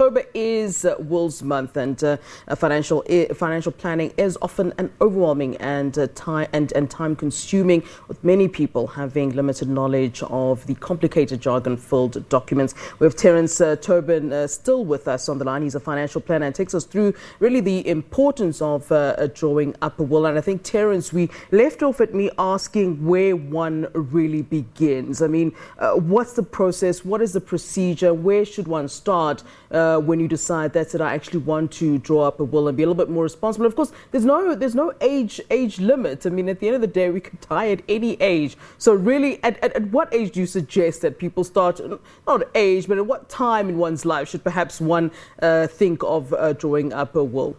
October is Wills Month, and financial planning is often an overwhelming and time-consuming, with many people having limited knowledge of the complicated jargon-filled documents. We have Terence Tobin still with us on the line. He's a financial planner and takes us through really the importance of drawing up a will. And I think, Terence, we left off at me asking where one really begins. I mean, what's the process? What is the procedure? Where should one start when you decide that's it, I actually want to draw up a will and be a little bit more responsible? Of course, there's no age limit. I mean, at the end of the day, we could die at any age. So really, at what age do you suggest that people start, not age, but at what time in one's life should perhaps one think of drawing up a will?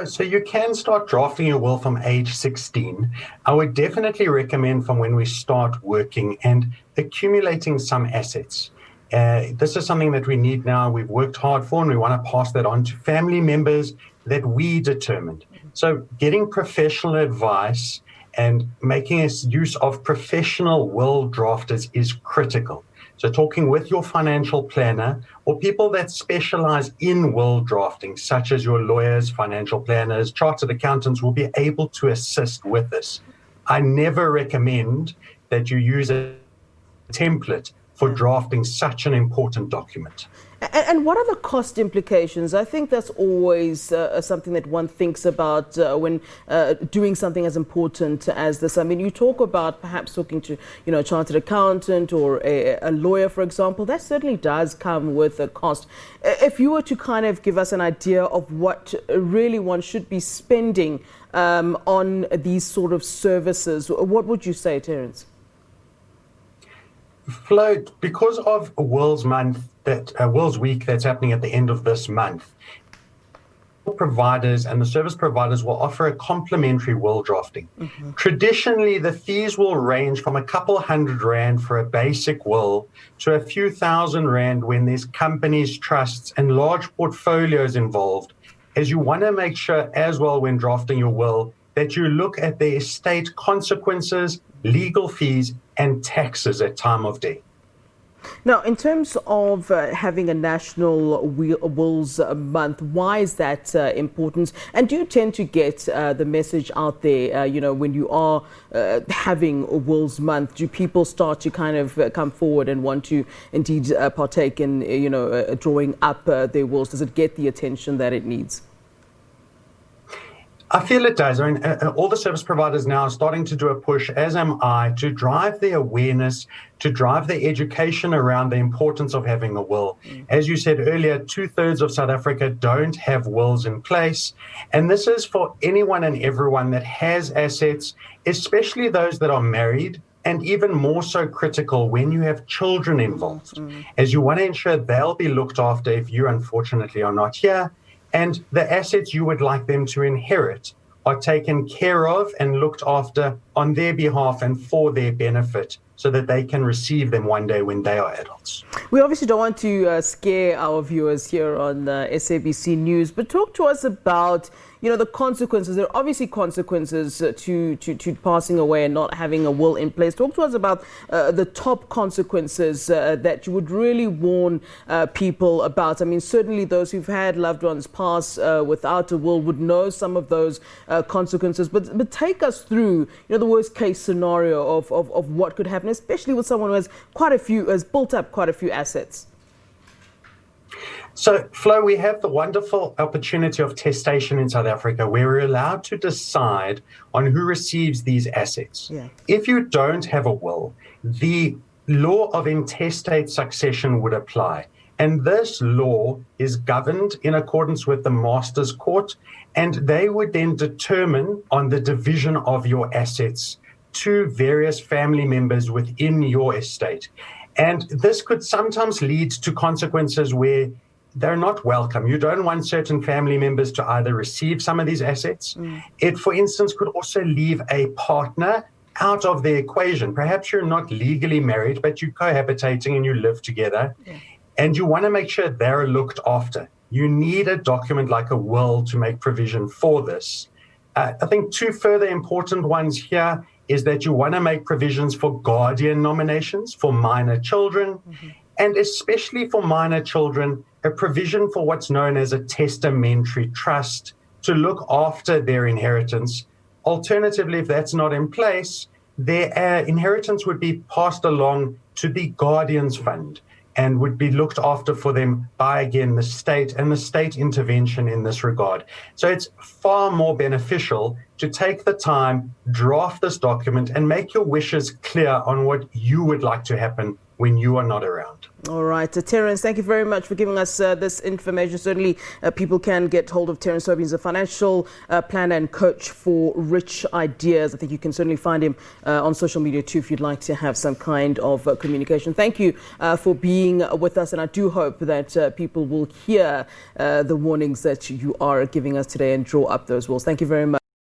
So you can start drafting your will from age 16. I would definitely recommend from when we start working and accumulating some assets. This is something that we need now. We've worked hard for, and we want to pass that on to family members that we determined. So getting professional advice and making use of professional will drafters is critical. So talking with your financial planner or people that specialize in will drafting, such as your lawyers, financial planners, chartered accountants, will be able to assist with this. I never recommend that you use a template for drafting such an important document. And what are the cost implications? I think that's always something that one thinks about when doing something as important as this. I mean, you talk about perhaps talking to, a chartered accountant or a lawyer, for example. That certainly does come with a cost. If you were to kind of give us an idea of what really one should be spending on these sort of services, what would you say, Terence? Flo, because of Wills Month, Wills Week that's happening at the end of this month, providers and the service providers will offer a complimentary will drafting. Traditionally, the fees will range from a couple $100 for a basic will to a few $1,000 when there's companies, trusts, and large portfolios involved, as you want to make sure as well when drafting your will that you look at the estate consequences, legal fees, and taxes at time of day. Now, in terms of having a national Wills Month, why is that important? And do you tend to get the message out there, when you are having a Wills Month? Do people start to kind of come forward and want to indeed partake in, drawing up their wills? Does it get the attention that it needs? I feel it does. I mean, all the service providers now are starting to do a push, as am I, to drive the awareness, to drive the education around the importance of having a will. As you said earlier, 2/3 of South Africa don't have wills in place. And this is for anyone and everyone that has assets, especially those that are married, and even more so critical when you have children involved, as you want to ensure they'll be looked after if you unfortunately are not here. And the assets you would like them to inherit are taken care of and looked after on their behalf and for their benefit, so that they can receive them one day when they are adults. We obviously don't want to scare our viewers here on SABC News, but talk to us about, the consequences. There are obviously consequences to passing away and not having a will in place. Talk to us about the top consequences that you would really warn people about. I mean, certainly those who've had loved ones pass without a will would know some of those consequences. But take us through, the worst case scenario of what could happen, especially with someone who has built up quite a few assets. So, Flo, we have the wonderful opportunity of testation in South Africa, where we're allowed to decide on who receives these assets. Yeah. If you don't have a will, the law of intestate succession would apply. And this law is governed in accordance with the Master's Court, and they would then determine on the division of your assets to various family members within your estate. And this could sometimes lead to consequences where they're not welcome. You don't want certain family members to either receive some of these assets. It, for instance, could also leave a partner out of the equation. Perhaps you're not legally married, but you're cohabitating and you live together. Yeah. And you want to make sure they're looked after. You need a document like a will to make provision for this. I think two further important ones here is that you want to make provisions for guardian nominations for minor children. and especially for minor children, a provision for what's known as a testamentary trust to look after their inheritance. Alternatively, if that's not in place, their inheritance would be passed along to the guardian's fund and would be looked after for them by, again, the state and the state intervention in this regard. So it's far more beneficial to take the time, draft this document, and make your wishes clear on what you would like to happen when you are not around. All right. Terence, thank you very much for giving us this information. Certainly, people can get hold of Terence Tobin. He's a financial planner and coach for Rich Ideas. I think you can certainly find him on social media too if you'd like to have some kind of communication. Thank you for being with us, and I do hope that people will hear the warnings that you are giving us today and draw up those walls. Thank you very much.